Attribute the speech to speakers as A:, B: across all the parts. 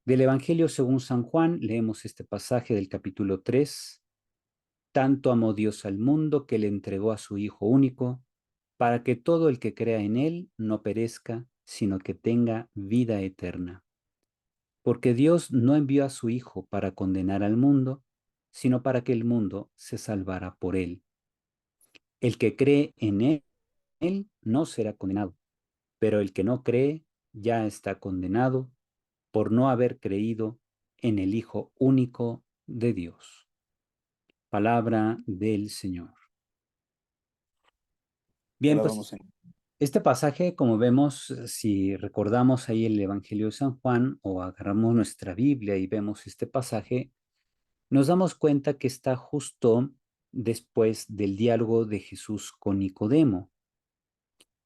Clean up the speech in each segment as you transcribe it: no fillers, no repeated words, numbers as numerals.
A: Del Evangelio según San Juan, leemos este pasaje del capítulo 3. Tanto amó Dios al mundo que le entregó a su Hijo único, para que todo el que crea en él no perezca, sino que tenga vida eterna. Porque Dios no envió a su Hijo para condenar al mundo, sino para que el mundo se salvara por él. El que cree en él no será condenado, pero el que no cree ya está condenado por no haber creído en el Hijo único de Dios. Palabra del Señor.
B: Te
A: Bien, pues
B: alabamos, Señor.
A: este pasaje, como vemos, si recordamos ahí el Evangelio de San Juan o agarramos nuestra Biblia y vemos este pasaje, nos damos cuenta que está justo después del diálogo de Jesús con Nicodemo.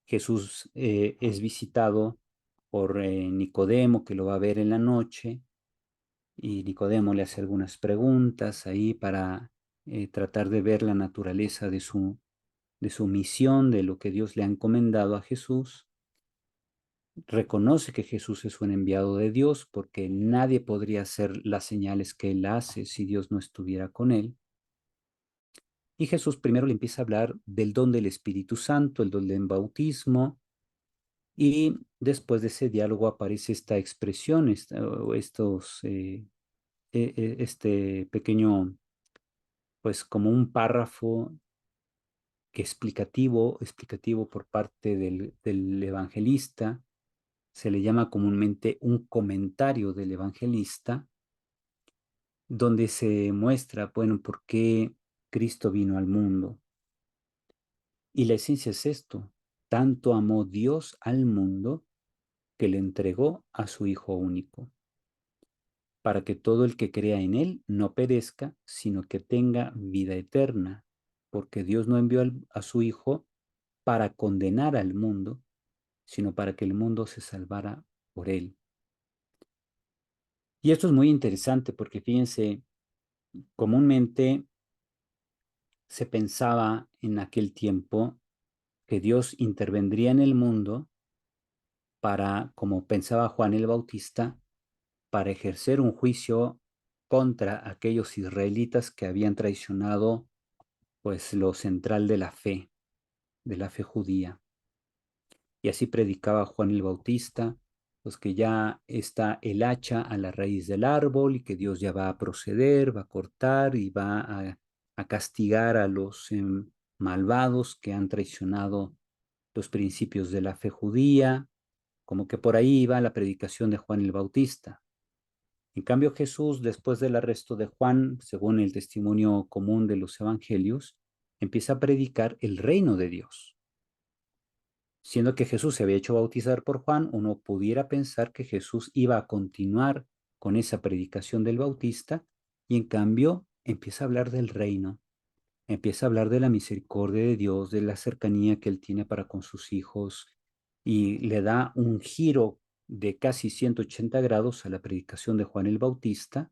A: Jesús es visitado por Nicodemo, que lo va a ver en la noche, y Nicodemo le hace algunas preguntas ahí para tratar de ver la naturaleza de su misión, de lo que Dios le ha encomendado a Jesús. Reconoce que Jesús es un enviado de Dios porque nadie podría hacer las señales que él hace si Dios no estuviera con él. Y Jesús primero le empieza a hablar del don del Espíritu Santo, el don del bautismo, y después de ese diálogo aparece esta expresión, este pequeño, pues como un párrafo que explicativo por parte del evangelista. Se le llama comúnmente un comentario del evangelista, donde se muestra, bueno, por qué Cristo vino al mundo. Y la esencia es esto: tanto amó Dios al mundo que le entregó a su Hijo único, para que todo el que crea en él no perezca, sino que tenga vida eterna, porque Dios no envió a su Hijo para condenar al mundo, sino para que el mundo se salvara por él. Y esto es muy interesante porque fíjense, comúnmente se pensaba en aquel tiempo que Dios intervendría en el mundo para, como pensaba Juan el Bautista, para ejercer un juicio contra aquellos israelitas que habían traicionado pues lo central de la fe judía. Y así predicaba Juan el Bautista, pues que ya está el hacha a la raíz del árbol y que Dios ya va a proceder, va a cortar y va a castigar a los malvados que han traicionado los principios de la fe judía, como que por ahí iba la predicación de Juan el Bautista. En cambio, Jesús, después del arresto de Juan, según el testimonio común de los evangelios, empieza a predicar el reino de Dios. Siendo que Jesús se había hecho bautizar por Juan, uno pudiera pensar que Jesús iba a continuar con esa predicación del Bautista y en cambio empieza a hablar del reino, empieza a hablar de la misericordia de Dios, de la cercanía que él tiene para con sus hijos y le da un giro de casi 180 grados a la predicación de Juan el Bautista,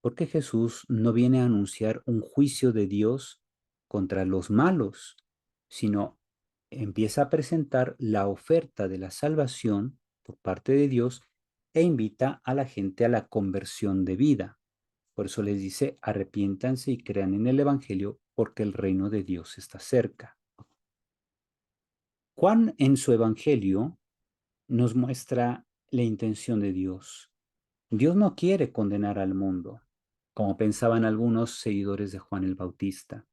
A: porque Jesús no viene a anunciar un juicio de Dios contra los malos, sino empieza a presentar la oferta de la salvación por parte de Dios e invita a la gente a la conversión de vida. Por eso les dice: arrepiéntanse y crean en el Evangelio, porque el reino de Dios está cerca. Juan en su Evangelio nos muestra la intención de Dios. Dios no quiere condenar al mundo, como pensaban algunos seguidores de Juan el Bautista.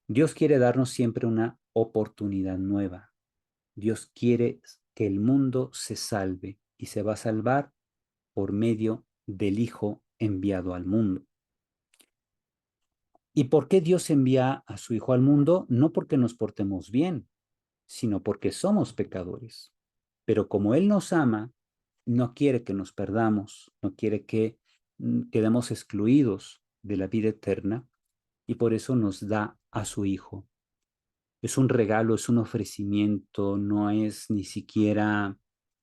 A: Dios quiere darnos siempre una oportunidad nueva. Dios quiere que el mundo se salve y se va a salvar por medio del Hijo enviado al mundo. ¿Y por qué Dios envía a su Hijo al mundo? No porque nos portemos bien, sino porque somos pecadores. Pero como Él nos ama, no quiere que nos perdamos, no quiere que quedemos excluidos de la vida eterna, y por eso nos da a su Hijo. Es un regalo, es un ofrecimiento, no es ni siquiera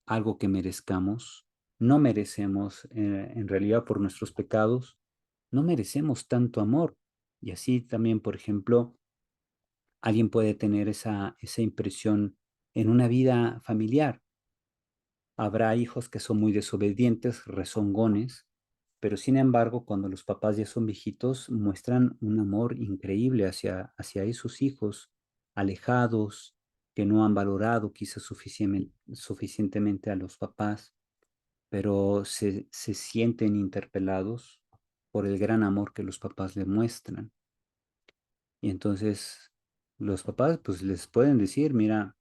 A: algo que merezcamos. No merecemos, en realidad, por nuestros pecados, no merecemos tanto amor. Y así también, por ejemplo, alguien puede tener esa impresión en una vida familiar. Habrá hijos que son muy desobedientes, rezongones, pero sin embargo, cuando los papás ya son viejitos, muestran un amor increíble hacia esos hijos alejados, que no han valorado quizás suficientemente a los papás, pero se sienten interpelados por el gran amor que los papás le muestran. Y entonces los papás pues les pueden decir, mira,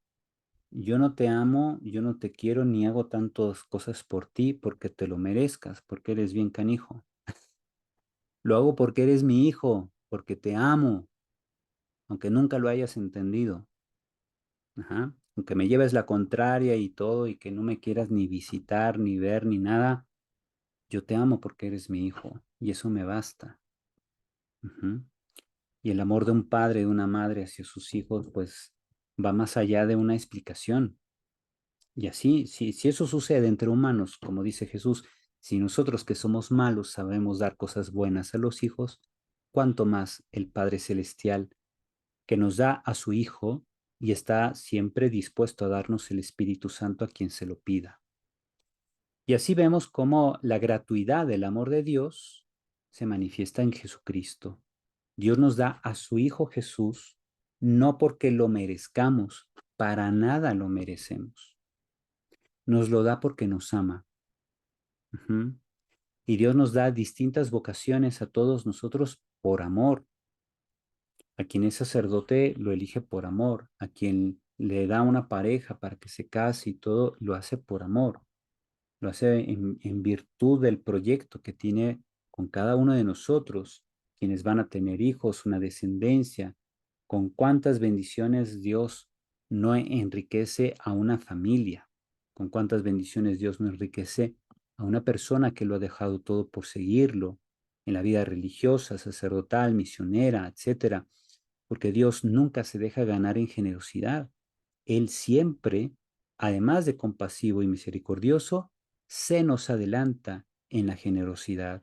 A: yo no te amo, yo no te quiero ni hago tantas cosas por ti porque te lo merezcas, porque eres bien canijo. Lo hago porque eres mi hijo, porque te amo, aunque nunca lo hayas entendido. Ajá. Aunque me lleves la contraria y todo y que no me quieras ni visitar, ni ver, ni nada, yo te amo porque eres mi hijo y eso me basta. Ujú. Y el amor de un padre, de una madre hacia sus hijos, pues va más allá de una explicación. Y así, si eso sucede entre humanos, como dice Jesús, si nosotros que somos malos sabemos dar cosas buenas a los hijos, cuánto más el Padre Celestial que nos da a su Hijo y está siempre dispuesto a darnos el Espíritu Santo a quien se lo pida. Y así vemos cómo la gratuidad del amor de Dios se manifiesta en Jesucristo. Dios nos da a su Hijo Jesús no porque lo merezcamos, para nada lo merecemos. Nos lo da porque nos ama. Ujú. Y Dios nos da distintas vocaciones a todos nosotros por amor. A quien es sacerdote lo elige por amor. A quien le da una pareja para que se case y todo, lo hace por amor. Lo hace en virtud del proyecto que tiene con cada uno de nosotros, quienes van a tener hijos, una descendencia, con cuántas bendiciones Dios no enriquece a una familia, con cuántas bendiciones Dios no enriquece a una persona que lo ha dejado todo por seguirlo en la vida religiosa, sacerdotal, misionera, etcétera, porque Dios nunca se deja ganar en generosidad. Él siempre, además de compasivo y misericordioso, se nos adelanta en la generosidad.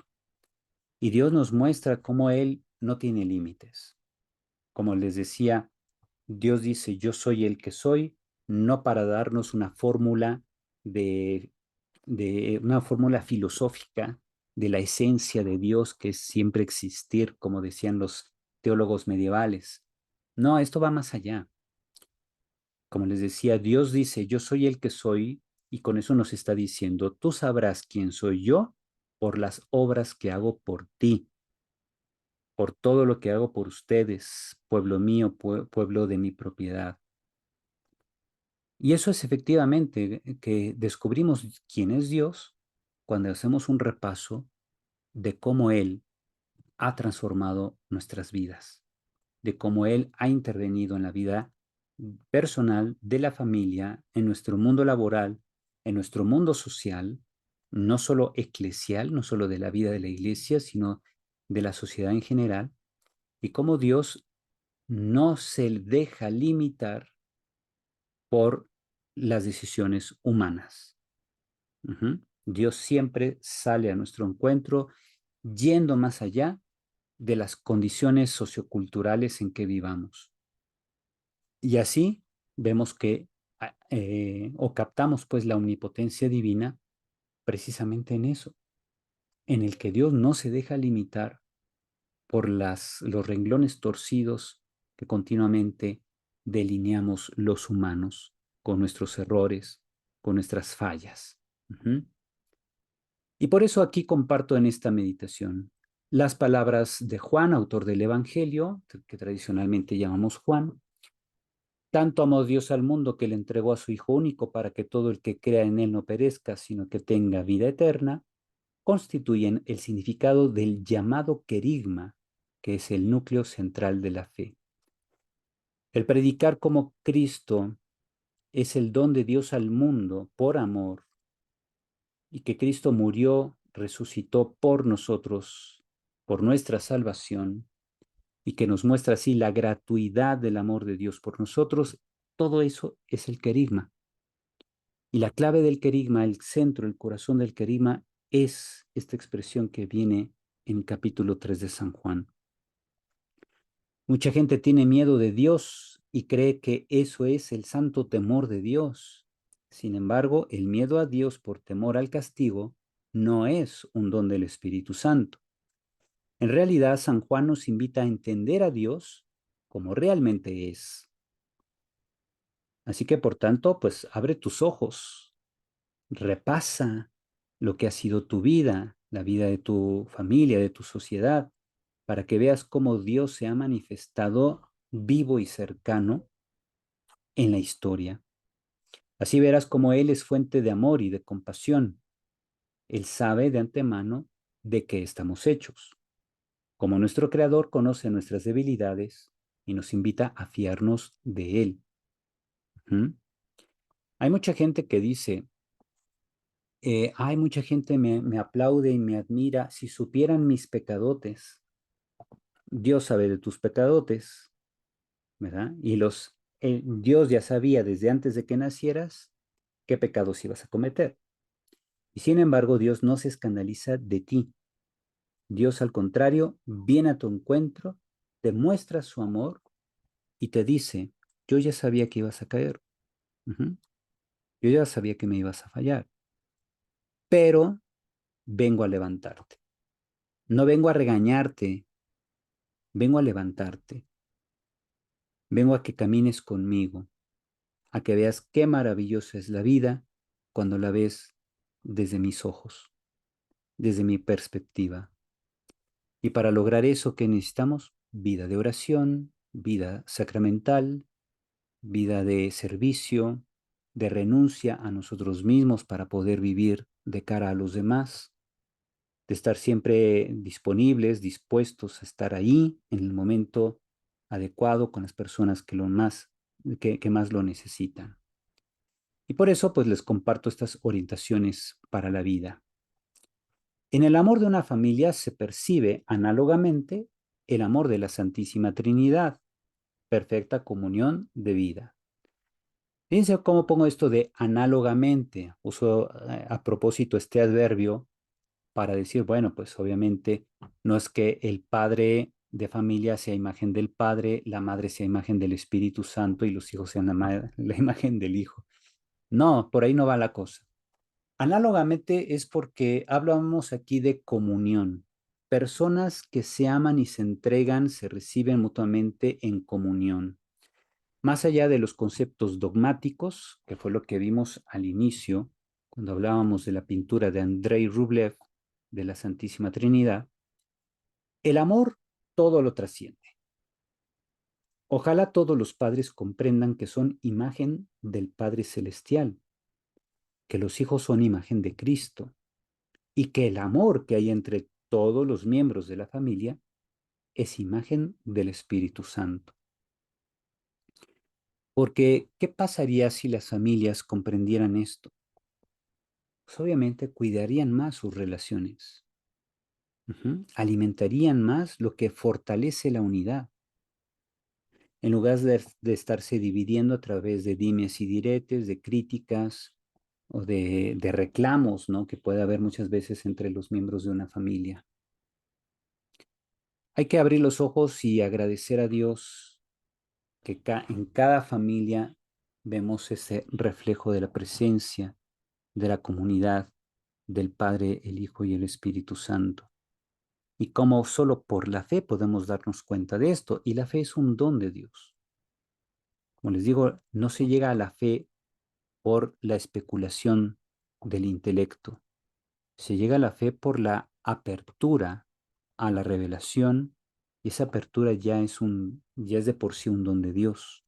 A: Y Dios nos muestra cómo Él no tiene límites. Como les decía, Dios dice, yo soy el que soy, no para darnos una fórmula de una fórmula filosófica de la esencia de Dios que es siempre existir, como decían los teólogos medievales. No, esto va más allá. Como les decía, Dios dice, yo soy el que soy, y con eso nos está diciendo, tú sabrás quién soy yo por las obras que hago por ti, por todo lo que hago por ustedes, pueblo mío, pueblo de mi propiedad. Y eso es efectivamente que descubrimos quién es Dios cuando hacemos un repaso de cómo Él ha transformado nuestras vidas, de cómo Él ha intervenido en la vida personal de la familia, en nuestro mundo laboral, en nuestro mundo social, no solo eclesial, no solo de la vida de la iglesia, sino de la sociedad en general, y cómo Dios no se deja limitar por las decisiones humanas. Uh-huh. Dios siempre sale a nuestro encuentro yendo más allá de las condiciones socioculturales en que vivamos. Y así vemos que o captamos pues la omnipotencia divina precisamente en eso, en el que Dios no se deja limitar por los renglones torcidos que continuamente delineamos los humanos con nuestros errores, con nuestras fallas. Uh-huh. Y por eso aquí comparto en esta meditación las palabras de Juan, autor del Evangelio, que tradicionalmente llamamos Juan. Tanto amó Dios al mundo que le entregó a su Hijo único para que todo el que crea en Él no perezca, sino que tenga vida eterna, constituyen el significado del llamado querigma, que es el núcleo central de la fe. El predicar como Cristo es el don de Dios al mundo por amor y que Cristo murió, resucitó por nosotros, por nuestra salvación y que nos muestra así la gratuidad del amor de Dios por nosotros, todo eso es el querigma. Y la clave del querigma, el centro, el corazón del querigma, es esta expresión que viene en capítulo 3 de San Juan. Mucha gente tiene miedo de Dios y cree que eso es el santo temor de Dios. Sin embargo, el miedo a Dios por temor al castigo no es un don del Espíritu Santo. En realidad, San Juan nos invita a entender a Dios como realmente es. Así que, por tanto, pues abre tus ojos, repasa lo que ha sido tu vida, la vida de tu familia, de tu sociedad, para que veas cómo Dios se ha manifestado vivo y cercano en la historia. Así verás cómo Él es fuente de amor y de compasión. Él sabe de antemano de qué estamos hechos. Como nuestro Creador conoce nuestras debilidades y nos invita a fiarnos de Él. ¿Mm? Hay mucha gente que dice, hay mucha gente me aplaude y me admira. Si supieran mis pecadotes, Dios sabe de tus pecadotes, ¿verdad? Dios ya sabía desde antes de que nacieras qué pecados ibas a cometer. Y sin embargo, Dios no se escandaliza de ti. Dios, al contrario, viene a tu encuentro, te muestra su amor y te dice, yo ya sabía que ibas a caer. Ujú. Yo ya sabía que me ibas a fallar, pero vengo a levantarte. No vengo a regañarte, vengo a levantarte. Vengo a que camines conmigo, a que veas qué maravillosa es la vida cuando la ves desde mis ojos, desde mi perspectiva. Y para lograr eso, ¿qué necesitamos? Vida de oración, vida sacramental, vida de servicio, de renuncia a nosotros mismos para poder vivir de cara a los demás, de estar siempre disponibles, dispuestos a estar ahí en el momento adecuado con las personas que más lo necesitan. Y por eso, pues les comparto estas orientaciones para la vida. En el amor de una familia se percibe análogamente el amor de la Santísima Trinidad, perfecta comunión de vida. Fíjense cómo pongo esto de análogamente. Uso a propósito este adverbio para decir, bueno, pues obviamente no es que el padre de familia sea imagen del padre, la madre sea imagen del Espíritu Santo y los hijos sean la imagen del Hijo. No, por ahí no va la cosa. Análogamente es porque hablamos aquí de comunión. Personas que se aman y se entregan, se reciben mutuamente en comunión. Más allá de los conceptos dogmáticos, que fue lo que vimos al inicio, cuando hablábamos de la pintura de Andrei Rublev de la Santísima Trinidad, el amor todo lo trasciende. Ojalá todos los padres comprendan que son imagen del Padre Celestial, que los hijos son imagen de Cristo y que el amor que hay entre todos los miembros de la familia es imagen del Espíritu Santo. Porque, ¿qué pasaría si las familias comprendieran esto? Pues obviamente cuidarían más sus relaciones, alimentarían más lo que fortalece la unidad, en lugar de estarse dividiendo a través de dimes y diretes, de críticas o de reclamos, ¿no? Que puede haber muchas veces entre los miembros de una familia. Hay que abrir los ojos y agradecer a Dios que en cada familia vemos ese reflejo de la presencia de la comunidad del Padre, el Hijo y el Espíritu Santo. Y cómo solo por la fe podemos darnos cuenta de esto. Y la fe es un don de Dios. Como les digo, no se llega a la fe por la especulación del intelecto. Se llega a la fe por la apertura a la revelación y esa apertura ya es de por sí un don de Dios.